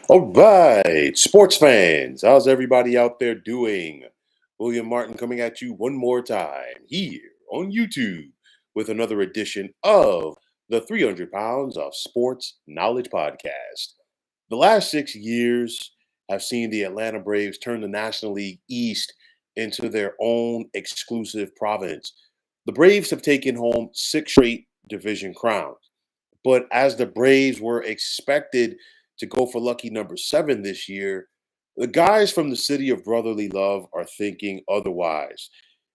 All right, sports fans, how's everybody out there doing? William Martin coming at you one more time here on YouTube with another edition of the 300 Pounds of Sports Knowledge Podcast. The last 6 years have seen the Atlanta Braves turn the National League East into their own exclusive province. The Braves have taken home six straight division crowns. But as the Braves were expected to go for lucky number seven this year, the guys from the city of brotherly love are thinking otherwise.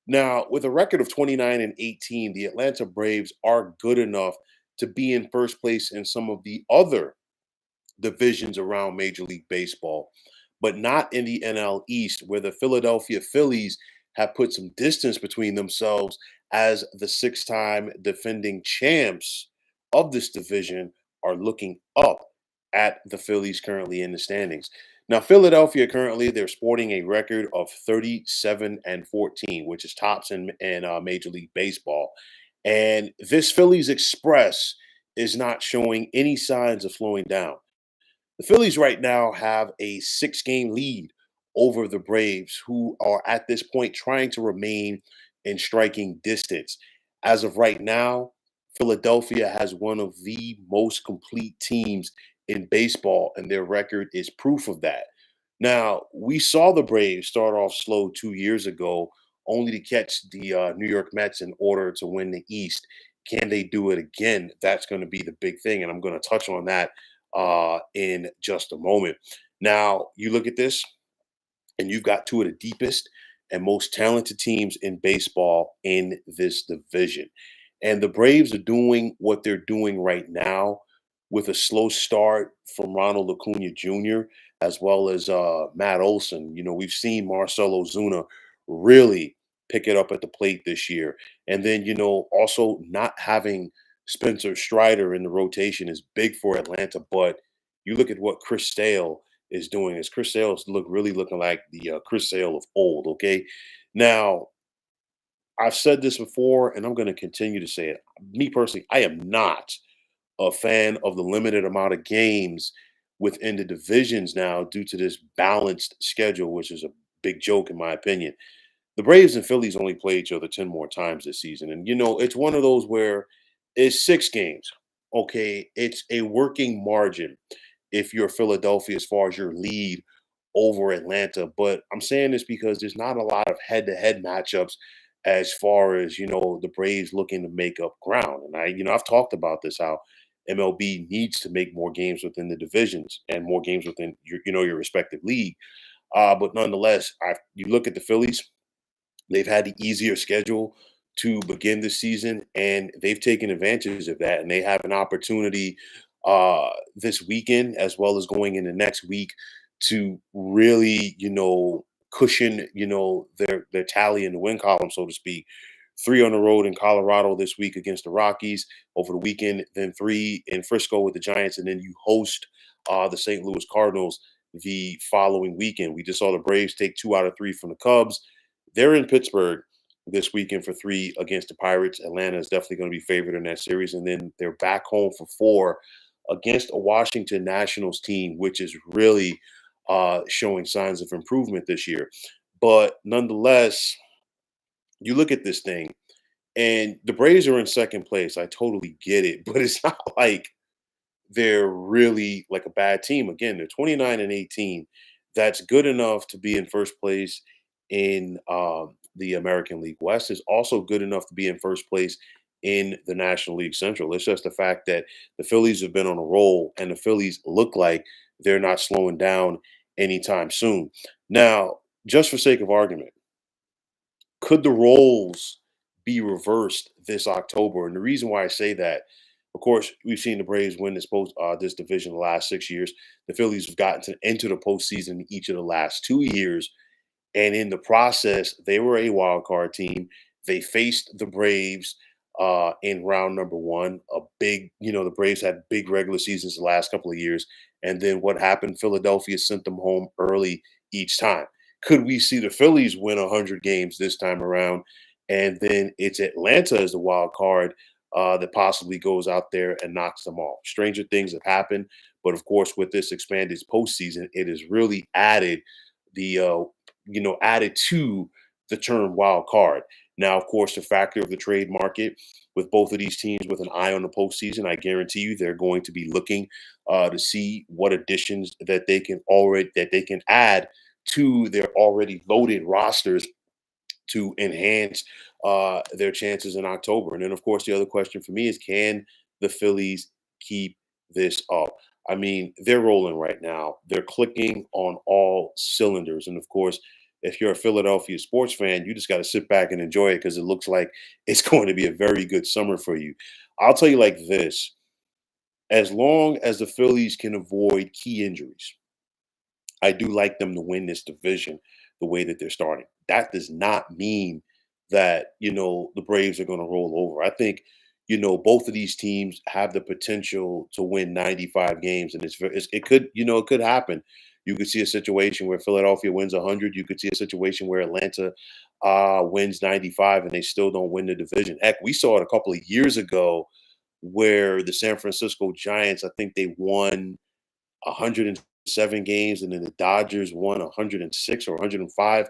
Now, with a record of 29 and 18, the Atlanta Braves are good enough to be in first place in some of the other divisions around Major League Baseball, but not in the NL East, where the Philadelphia Phillies have put some distance between themselves as the six-time defending champs of this division are looking up at the Phillies currently in the standings. Now, Philadelphia currently they're sporting a record of 37 and 14, which is tops in Major League Baseball. And this Phillies Express is not showing any signs of slowing down. The Phillies right now have a six-game lead over the Braves, who are at this point trying to remain in striking distance. As of right now, Philadelphia has one of the most complete teams in baseball, and their record is proof of that. Now, we saw the Braves start off slow 2 years ago, only to catch the New York Mets in order to win the East. Can they do it again? That's going to be the big thing, and I'm going to touch on that in just a moment. Now, you look at this, and you've got two of the deepest and most talented teams in baseball in this division. And the Braves are doing what they're doing right now with a slow start from Ronald Acuna Jr. as well as Matt Olson. You know, we've seen Marcelo Zuna really pick it up at the plate this year. And then, also not having Spencer Strider in the rotation is big for Atlanta. But you look at what Chris Sale is doing. Is Chris Sale's looking like the Chris Sale of old? Okay, now I've said this before, and I'm going to continue to say it. Me personally, I am not a fan of the limited amount of games within the divisions now due to this balanced schedule, which is a big joke in my opinion. The Braves and Phillies only play each other 10 more times this season. And, it's one of those where it's six games. Okay. It's a working margin if you're Philadelphia as far as your lead over Atlanta. But I'm saying this because there's not a lot of head to head matchups as far as, the Braves looking to make up ground. And I've talked about this, how MLB needs to make more games within the divisions and more games within your respective league. But nonetheless, you look at the Phillies, they've had the easier schedule to begin the season, and they've taken advantage of that. And they have an opportunity this weekend, as well as going into next week, to really, cushion, their tally in the win column, so to speak. Three on the road in Colorado this week against the Rockies over the weekend, then three in Frisco with the Giants, and then you host the St. Louis Cardinals the following weekend. We just saw the Braves take 2 out of 3 from the Cubs. They're in Pittsburgh this weekend for three against the Pirates. Atlanta is definitely going to be favored in that series. And then they're back home for four against a Washington Nationals team, which is really showing signs of improvement this year. But nonetheless, you look at this thing, and the Braves are in second place. I totally get it, but it's not like they're really like a bad team. Again, they're 29 and 18. That's good enough to be in first place in the American League West. Is also good enough to be in first place in the National League Central. It's just the fact that the Phillies have been on a roll, and the Phillies look like they're not slowing down anytime soon. Now, just for sake of argument, could the roles be reversed this October? And the reason why I say that, of course, we've seen the Braves win this division the last 6 years. The Phillies have gotten to enter the postseason each of the last 2 years, and in the process, they were a wild card team. They faced the Braves in round number one. The Braves had big regular seasons the last couple of years. And then what happened? Philadelphia sent them home early each time. Could we see the Phillies win 100 games this time around? And then it's Atlanta as the wild card that possibly goes out there and knocks them off. Stranger things have happened, But of course, with this expanded postseason, it has really added the added to the term wild card. Now, of course, the factor of the trade market with both of these teams with an eye on the postseason, I guarantee you they're going to be looking to see what additions that they can add to their already loaded rosters to enhance their chances in October. And then, of course, the other question for me is, can the Phillies keep this up? I mean, they're rolling right now. They're clicking on all cylinders. And of course, if you're a Philadelphia sports fan, you just got to sit back and enjoy it because it looks like it's going to be a very good summer for you. I'll tell you like this: as long as the Phillies can avoid key injuries, I do like them to win this division the way that they're starting. That does not mean that, the Braves are going to roll over. I think, both of these teams have the potential to win 95 games, and it could happen. You could see a situation where Philadelphia wins 100. You could see a situation where Atlanta wins 95 and they still don't win the division. Heck, we saw it a couple of years ago where the San Francisco Giants, I think they won 107 games, and then the Dodgers won 106 or 105,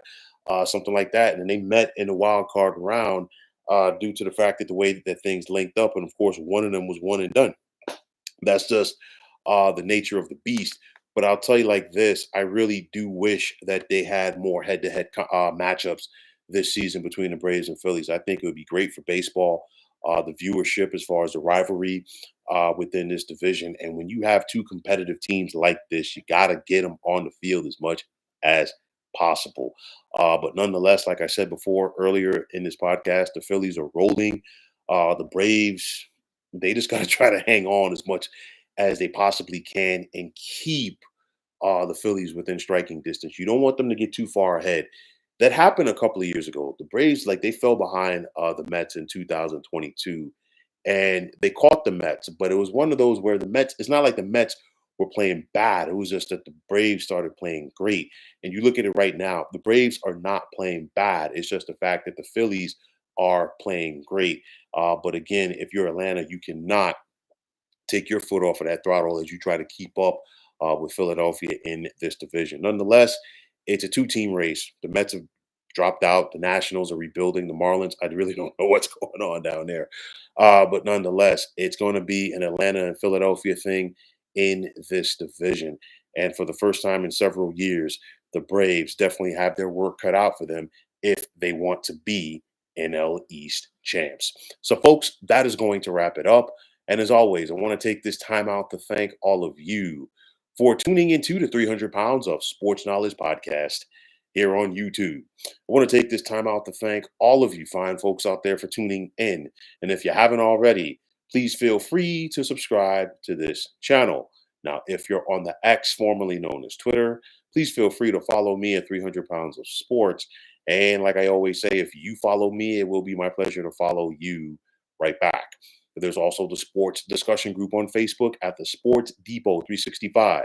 something like that. And then they met in the wild card round due to the fact that the way that things linked up. And of course, one of them was one and done. That's just the nature of the beast. But I'll tell you like this: I really do wish that they had more head-to-head matchups this season between the Braves and Phillies. I think it would be great for baseball, the viewership as far as the rivalry within this division. And when you have two competitive teams like this, you got to get them on the field as much as possible. But nonetheless, like I said before earlier in this podcast, the Phillies are rolling. The Braves, they just got to try to hang on as much as they possibly can and keep the Phillies within striking distance. You don't want them to get too far ahead. That happened a couple of years ago. The Braves, like they fell behind the Mets in 2022, and they caught the Mets. But it was one of those where the Mets. It's not like the Mets were playing bad. It was just that the Braves started playing great. And you look at it right now, the Braves are not playing bad. It's just the fact that the Phillies are playing great. But again, if you're Atlanta, you cannot take your foot off of that throttle as you try to keep up with Philadelphia in this division. Nonetheless, it's a two-team race. The Mets have dropped out. The Nationals are rebuilding. The Marlins, I really don't know what's going on down there. But nonetheless, it's going to be an Atlanta and Philadelphia thing in this division. And for the first time in several years, the Braves definitely have their work cut out for them if they want to be NL East champs. So, folks, that is going to wrap it up. And as always, I want to take this time out to thank all of you for tuning into the 300 Pounds of Sports Knowledge podcast here on YouTube. I want to take this time out to thank all of you fine folks out there for tuning in. And if you haven't already, please feel free to subscribe to this channel. Now, if you're on the X, formerly known as Twitter, please feel free to follow me at 300 Pounds of Sports. And like I always say, if you follow me, it will be my pleasure to follow you right back. There's also the sports discussion group on Facebook at the Sports Depot 365.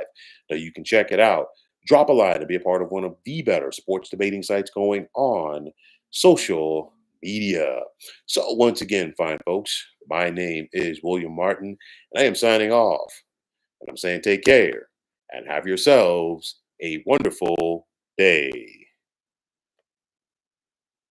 Now you can check it out. Drop a line to be a part of one of the better sports debating sites going on social media. So once again, fine folks, my name is William Martin, and I am signing off. And I'm saying take care and have yourselves a wonderful day.